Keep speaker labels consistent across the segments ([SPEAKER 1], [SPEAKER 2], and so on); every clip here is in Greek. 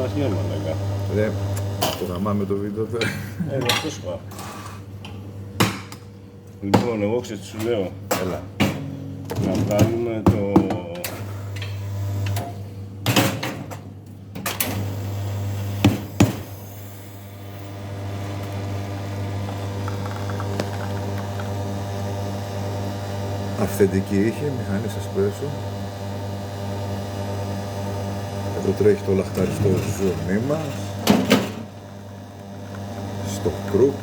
[SPEAKER 1] κρασιά, μαλάκα.
[SPEAKER 2] Ρε, το γαμάμε το βίντεο τώρα.
[SPEAKER 1] Αυτό σου πάω. Λοιπόν, εγώ ξέρεις τι σου λέω.
[SPEAKER 2] Έλα.
[SPEAKER 1] Να βγάλουμε το...
[SPEAKER 2] Αυθεντική είχε, μηχανής εσπρέσο. Εδώ τρέχει το λαχταριστό ζουμί μας. Στο κρουπ.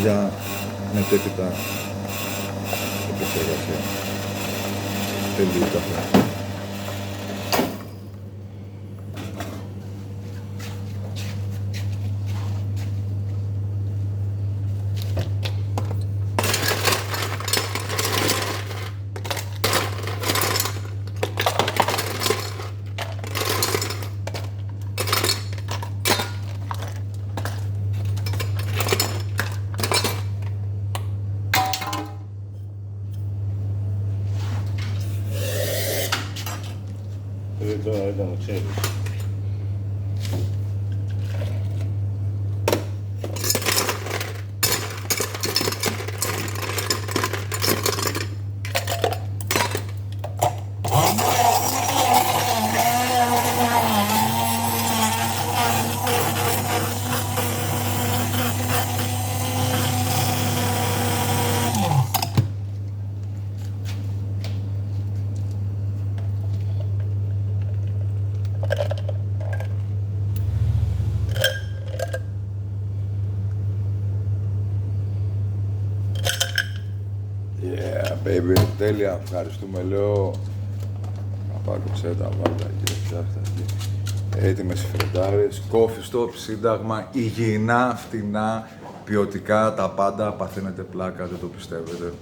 [SPEAKER 2] Για μετέπειτα επεξεργασία. Τελείω καφέ.
[SPEAKER 1] Τώρα ήταν, ξέρεις.
[SPEAKER 2] Yeah, baby, τέλεια, ευχαριστούμε, λέω. Να πάρω ψέτα, βάλτα και φτιάχτα εκεί. Έτοιμες οι φρεντάρες, coffee stop, σύνταγμα, υγιεινά, φτηνά, ποιοτικά, τα πάντα, παθαίνετε πλάκα, δεν το πιστεύετε.